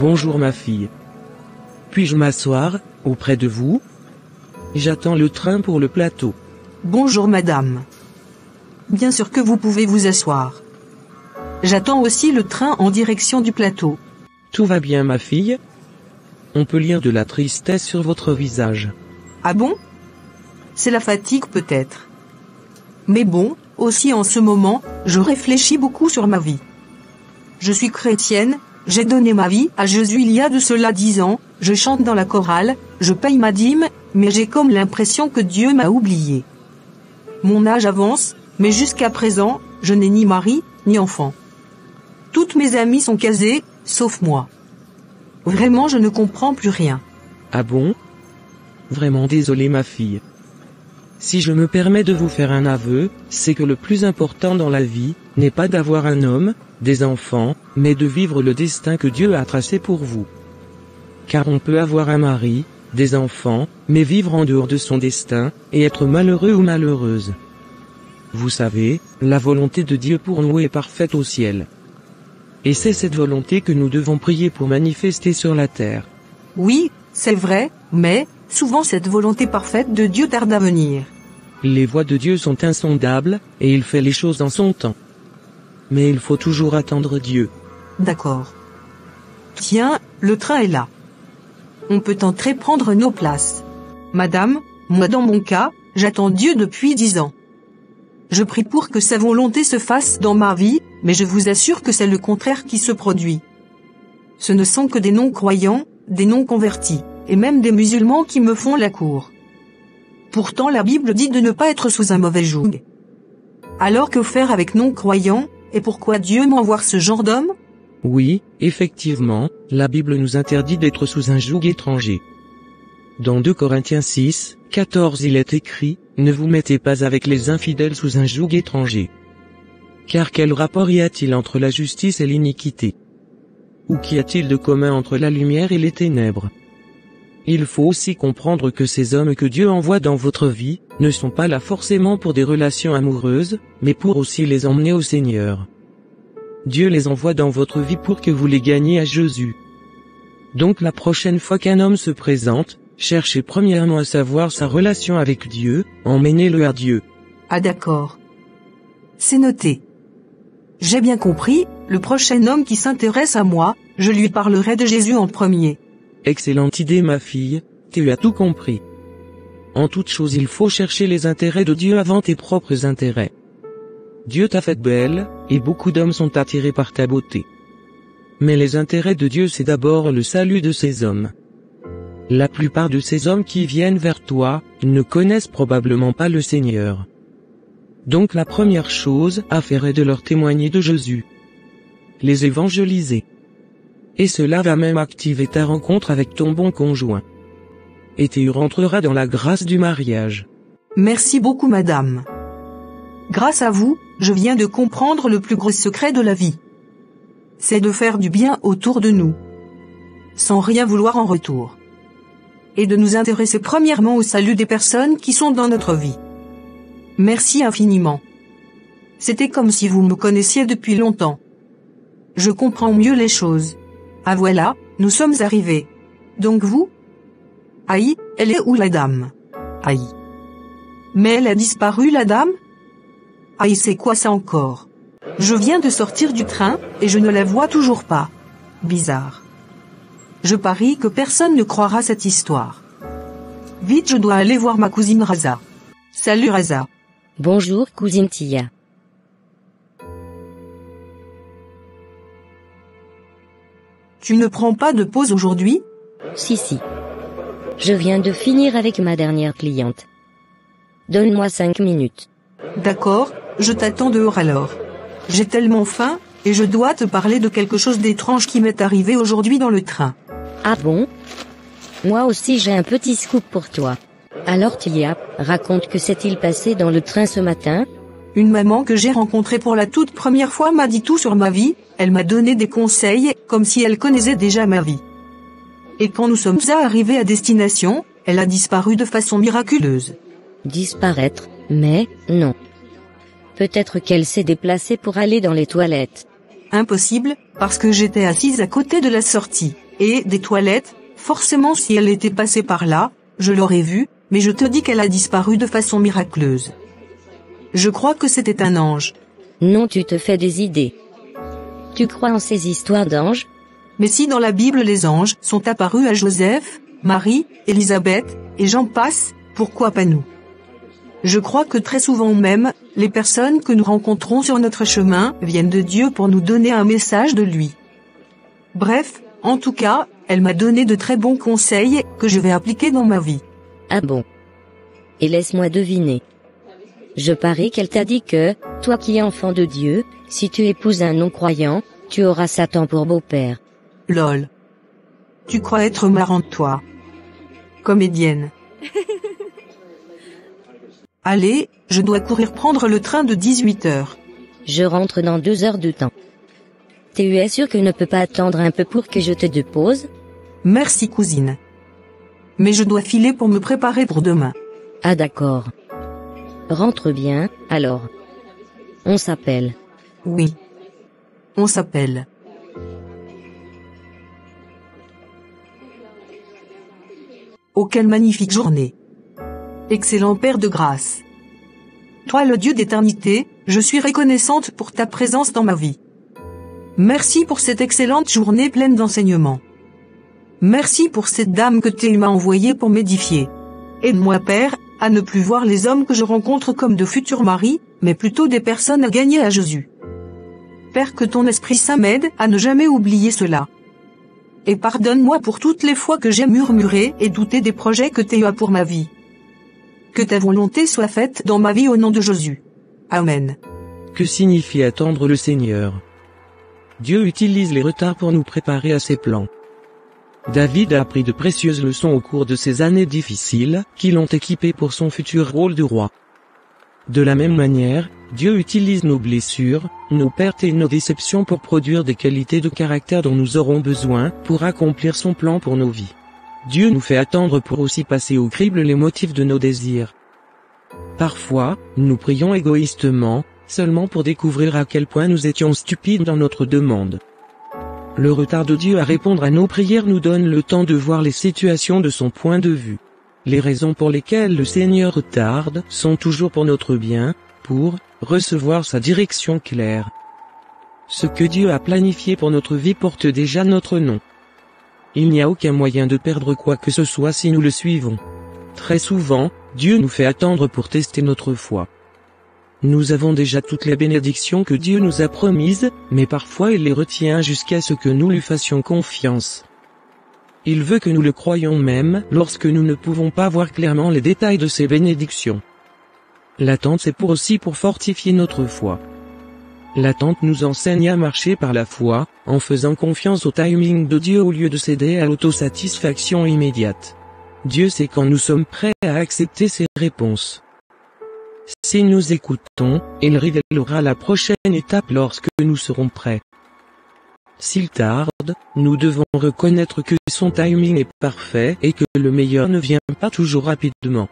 Bonjour ma fille. Puis-je m'asseoir, auprès de vous? J'attends le train pour le plateau. Bonjour madame. Bien sûr que vous pouvez vous asseoir. J'attends aussi le train en direction du plateau. Tout va bien ma fille? On peut lire de la tristesse sur votre visage. Ah bon? C'est la fatigue peut-être. Mais bon, aussi en ce moment, je réfléchis beaucoup sur ma vie. Je suis chrétienne, j'ai donné ma vie à Jésus il y a de cela 10 ans, je chante dans la chorale, je paye ma dîme, mais j'ai comme l'impression que Dieu m'a oublié. Mon âge avance, mais jusqu'à présent, je n'ai ni mari, ni enfant. Toutes mes amies sont casées, sauf moi. Vraiment je ne comprends plus rien. Ah bon? Vraiment désolé ma fille. Si je me permets de vous faire un aveu, c'est que le plus important dans la vie, n'est pas d'avoir un homme, des enfants, mais de vivre le destin que Dieu a tracé pour vous. Car on peut avoir un mari, des enfants, mais vivre en dehors de son destin, et être malheureux ou malheureuse. Vous savez, la volonté de Dieu pour nous est parfaite au ciel. Et c'est cette volonté que nous devons prier pour manifester sur la terre. Oui, c'est vrai, mais, souvent cette volonté parfaite de Dieu tarde à venir. Les voies de Dieu sont insondables, et il fait les choses en son temps. Mais il faut toujours attendre Dieu. D'accord. Tiens, le train est là. On peut entrer prendre nos places. Madame, moi dans mon cas, j'attends Dieu depuis 10 ans. Je prie pour que sa volonté se fasse dans ma vie, mais je vous assure que c'est le contraire qui se produit. Ce ne sont que des non-croyants, des non-convertis, et même des musulmans qui me font la cour. Pourtant la Bible dit de ne pas être sous un mauvais joug. Alors que faire avec non-croyants, et pourquoi Dieu m'envoie ce genre d'homme? Oui, effectivement, la Bible nous interdit d'être sous un joug étranger. Dans 2 Corinthiens 6, 14 il est écrit, « Ne vous mettez pas avec les infidèles sous un joug étranger. » Car quel rapport y a-t-il entre la justice et l'iniquité? Ou qu'y a-t-il de commun entre la lumière et les ténèbres? Il faut aussi comprendre que ces hommes que Dieu envoie dans votre vie, ne sont pas là forcément pour des relations amoureuses, mais pour aussi les emmener au Seigneur. Dieu les envoie dans votre vie pour que vous les gagniez à Jésus. Donc la prochaine fois qu'un homme se présente, cherchez premièrement à savoir sa relation avec Dieu, emmenez-le à Dieu. Ah d'accord. C'est noté. J'ai bien compris, le prochain homme qui s'intéresse à moi, je lui parlerai de Jésus en premier. Excellente idée ma fille, tu as tout compris. En toute chose il faut chercher les intérêts de Dieu avant tes propres intérêts. Dieu t'a faite belle, et beaucoup d'hommes sont attirés par ta beauté. Mais les intérêts de Dieu c'est d'abord le salut de ces hommes. La plupart de ces hommes qui viennent vers toi, ne connaissent probablement pas le Seigneur. Donc la première chose à faire est de leur témoigner de Jésus. Les évangéliser. Et cela va même activer ta rencontre avec ton bon conjoint. Et tu rentreras dans la grâce du mariage. Merci beaucoup madame. Grâce à vous, je viens de comprendre le plus gros secret de la vie. C'est de faire du bien autour de nous. Sans rien vouloir en retour. Et de nous intéresser premièrement au salut des personnes qui sont dans notre vie. Merci infiniment. C'était comme si vous me connaissiez depuis longtemps. Je comprends mieux les choses. Ah voilà, nous sommes arrivés. Donc vous? Aïe, elle est où la dame? Aïe. Mais elle a disparu la dame? Aïe c'est quoi ça encore? Je viens de sortir du train, et je ne la vois toujours pas. Bizarre. Je parie que personne ne croira cette histoire. Vite je dois aller voir ma cousine Raza. Salut Raza. Bonjour cousine Tia. Tu ne prends pas de pause aujourd'hui? Si. Je viens de finir avec ma dernière cliente. Donne-moi 5 minutes. D'accord, je t'attends dehors alors. J'ai tellement faim, et je dois te parler de quelque chose d'étrange qui m'est arrivé aujourd'hui dans le train. Ah bon? Moi aussi j'ai un petit scoop pour toi. Alors Tia, raconte que s'est-il passé dans le train ce matin? Une maman que j'ai rencontrée pour la toute première fois m'a dit tout sur ma vie, elle m'a donné des conseils, comme si elle connaissait déjà ma vie. Et quand nous sommes arrivés à destination, elle a disparu de façon miraculeuse. Disparaître, mais, non. Peut-être qu'elle s'est déplacée pour aller dans les toilettes. Impossible, parce que j'étais assise à côté de la sortie. Et des toilettes, forcément si elle était passée par là, je l'aurais vue, mais je te dis qu'elle a disparu de façon miraculeuse. Je crois que c'était un ange. Non, tu te fais des idées. Tu crois en ces histoires d'anges? Mais si dans la Bible les anges sont apparus à Joseph, Marie, Élisabeth, et j'en passe, pourquoi pas nous? Je crois que très souvent même, les personnes que nous rencontrons sur notre chemin viennent de Dieu pour nous donner un message de lui. Bref, en tout cas, elle m'a donné de très bons conseils que je vais appliquer dans ma vie. Ah bon? Et laisse-moi deviner. Je parie qu'elle t'a dit que, toi qui es enfant de Dieu, si tu épouses un non-croyant, tu auras Satan pour beau-père. Lol. Tu crois être marrante toi. Comédienne. Allez, je dois courir prendre le train de 18h. Je rentre dans 2 heures de temps. Tu es sûr que ne peux pas attendre un peu pour que je te dépose? Merci cousine. Mais je dois filer pour me préparer pour demain. Ah d'accord. Rentre bien, alors. On s'appelle. Oui. On s'appelle. Oh quelle magnifique journée. Excellent Père de grâce. Toi le Dieu d'éternité, je suis reconnaissante pour ta présence dans ma vie. Merci pour cette excellente journée pleine d'enseignements. Merci pour cette dame que tu m'as envoyée pour m'édifier. Aide-moi Père, à ne plus voir les hommes que je rencontre comme de futurs maris, mais plutôt des personnes à gagner à Jésus. Père, que ton Esprit Saint m'aide à ne jamais oublier cela. Et pardonne-moi pour toutes les fois que j'ai murmuré et douté des projets que tu as pour ma vie. Que ta volonté soit faite dans ma vie au nom de Jésus. Amen. Que signifie attendre le Seigneur? Dieu utilise les retards pour nous préparer à ses plans. David a appris de précieuses leçons au cours de ces années difficiles, qui l'ont équipé pour son futur rôle de roi. De la même manière, Dieu utilise nos blessures, nos pertes et nos déceptions pour produire des qualités de caractère dont nous aurons besoin pour accomplir son plan pour nos vies. Dieu nous fait attendre pour aussi passer au crible les motifs de nos désirs. Parfois, nous prions égoïstement, seulement pour découvrir à quel point nous étions stupides dans notre demande. Le retard de Dieu à répondre à nos prières nous donne le temps de voir les situations de son point de vue. Les raisons pour lesquelles le Seigneur retarde sont toujours pour notre bien, pour recevoir sa direction claire. Ce que Dieu a planifié pour notre vie porte déjà notre nom. Il n'y a aucun moyen de perdre quoi que ce soit si nous le suivons. Très souvent, Dieu nous fait attendre pour tester notre foi. Nous avons déjà toutes les bénédictions que Dieu nous a promises, mais parfois il les retient jusqu'à ce que nous lui fassions confiance. Il veut que nous le croyions même lorsque nous ne pouvons pas voir clairement les détails de ces bénédictions. L'attente c'est aussi pour fortifier notre foi. L'attente nous enseigne à marcher par la foi, en faisant confiance au timing de Dieu au lieu de céder à l'autosatisfaction immédiate. Dieu sait quand nous sommes prêts à accepter ses réponses. Si nous écoutons, il révélera la prochaine étape lorsque nous serons prêts. S'il tarde, nous devons reconnaître que son timing est parfait et que le meilleur ne vient pas toujours rapidement.